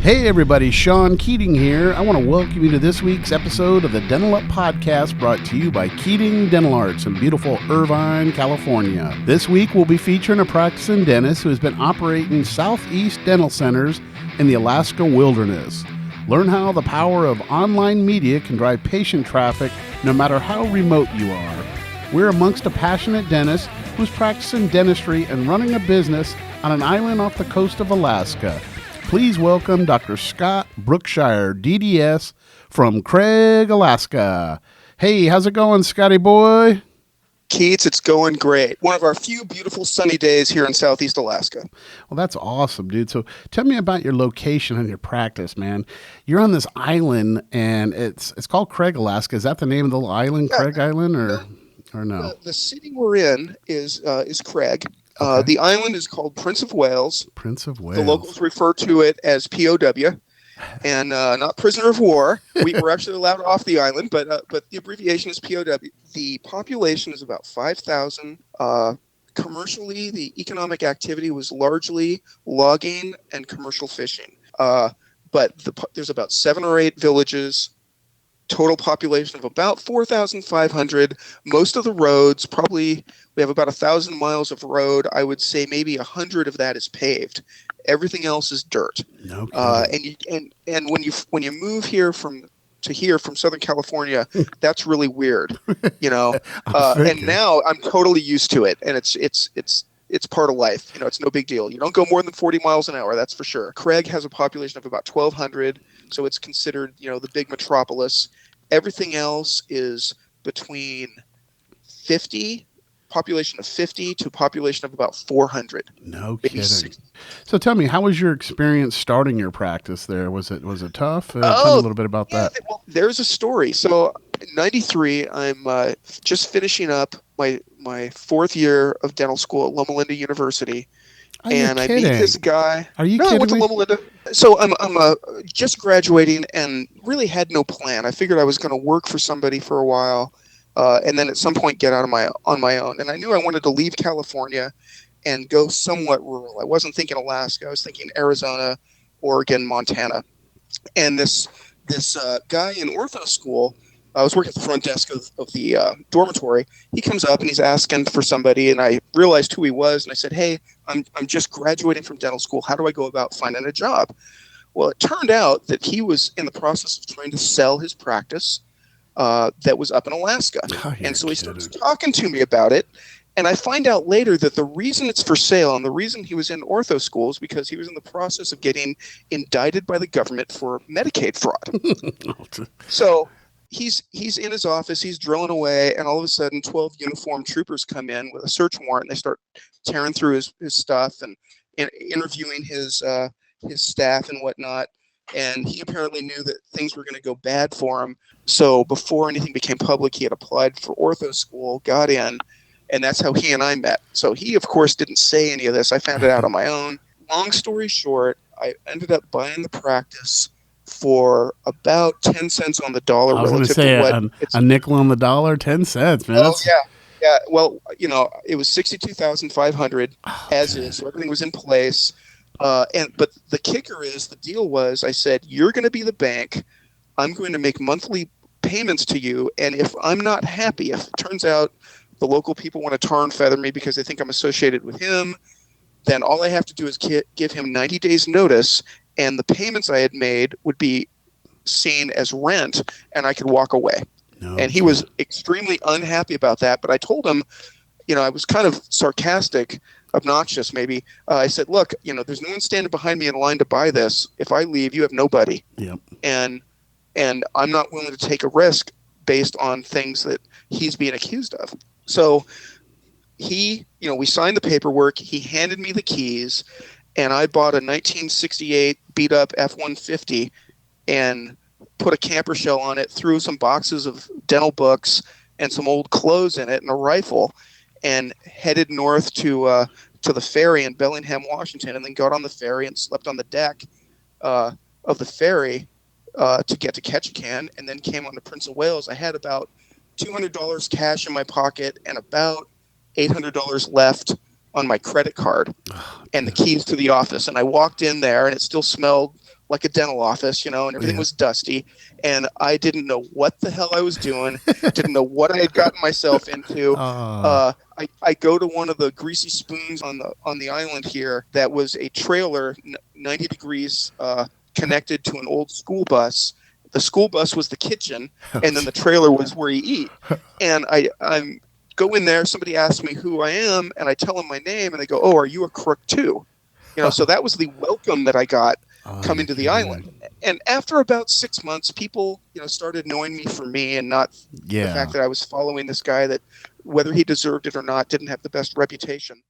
Hey everybody, Shaun Keating here. I want to welcome you to this week's episode of the Dental Up Podcast, brought to you by Keating Dental Arts in beautiful Irvine, California. This week we'll be featuring a practicing dentist who has been operating Southeast dental centers in the Alaska wilderness. Learn how the power of online media can drive patient traffic no matter how remote you are. We're amongst a passionate dentist who's practicing dentistry and running a business on an island off the coast of Alaska. Please welcome Dr. Scott Brookshire, DDS, from Craig, Alaska. Hey, how's it going, Scotty boy? Keats, it's going great. One of our few beautiful sunny days here in Southeast Alaska. Well, that's awesome, dude. So tell me about your location and your practice, man. You're on this island, and it's called Craig, Alaska. Is that the name of the little island, yeah. Craig Island, or no? The city we're in is Craig. Okay. The island is called Prince of Wales. Prince of Wales. The locals refer to it as POW, and not prisoner of war. We're actually allowed off the island, but the abbreviation is POW. The population is about 5,000. Commercially, the economic activity was largely logging and commercial fishing. But there's about 7 or 8 villages. Total population of about 4,500. Most of the roads, we have about 1,000 miles of road. I would say maybe 100 of that is paved. Everything else is dirt. Okay. And when you move here from Southern California, that's really weird, you know. And now I'm totally used to it, and it's part of life. You know, it's no big deal. You don't go more than 40 miles an hour, that's for sure. Craig has a population of about 1,200, so it's considered, you know, the big metropolis. Everything else is between population of 50 to population of about 400. No kidding. So tell me, how was your experience starting your practice there? Was it tough? Tell me a little bit about that. Well, there's a story. So in 93, I'm just finishing up my 4th year of dental school at Loma University. Are you kidding? I meet this guy. Are you kidding? I went to Loma. So I'm just graduating and really had no plan. I figured I was going to work for somebody for a while, and then at some point get out on my own. And I knew I wanted to leave California and go somewhat rural. I wasn't thinking Alaska. I was thinking Arizona, Oregon, Montana. And this guy in ortho school, I was working at the front desk of the dormitory. He comes up and he's asking for somebody, and I realized who he was. And I said, "Hey, I'm just graduating from dental school. How do I go about finding a job?" Well, it turned out that he was in the process of trying to sell his practice that was up in Alaska. And so he starts talking to me about it. And I find out later that the reason it's for sale and the reason he was in ortho school is because he was in the process of getting indicted by the government for Medicaid fraud. So he's in his office, he's drilling away, and all of a sudden 12 uniformed troopers come in with a search warrant. They start tearing through his stuff and interviewing his staff and whatnot. And he apparently knew that things were going to go bad for him. So before anything became public, he had applied for ortho school, got in, and that's how he and I met. So he, of course, didn't say any of this. I found it out on my own. Long story short, I ended up buying the practice for about 10 cents on the dollar. I was going to say a nickel on the dollar, 10 cents, man. Oh, yeah. Well, you know, it was $62,500 as is, so everything was in place. But the kicker is, the deal was, I said, "You're going to be the bank. I'm going to make monthly payments to you, and if I'm not happy, if it turns out the local people want to tar and feather me because they think I'm associated with him, then all I have to do is give him 90 days notice, and the payments I had made would be seen as rent, and I could walk away." And he was extremely unhappy about that. But I told him, you know, I was kind of sarcastic, obnoxious maybe. I said, "Look, you know, there's no one standing behind me in line to buy this. If I leave, you have nobody. Yep. And I'm not willing to take a risk based on things that he's being accused of." So we signed the paperwork. He handed me the keys, and I bought a 1968 beat up F-150 and put a camper shell on it, threw some boxes of dental books and some old clothes in it and a rifle, and headed north to the ferry in Bellingham, Washington, and then got on the ferry and slept on the deck of the ferry to get to Ketchikan, and then came on to Prince of Wales. I had about $200 cash in my pocket and about $800 left on my credit card and the keys to the office. And I walked in there, and it still smelled like a dental office, and everything was dusty. And I didn't know what the hell I was doing, didn't know what I had gotten myself into. I go to one of the greasy spoons on the island here that was a trailer, 90 degrees connected to an old school bus. The school bus was the kitchen, and then the trailer was where you eat. And I'm go in there, somebody asks me who I am, and I tell them my name, and they go, "Oh, are you a crook too?" So that was the welcome that I got coming to the island. And after about 6 months, people, started knowing me for me and not the fact that I was following this guy that, whether he deserved it or not, didn't have the best reputation.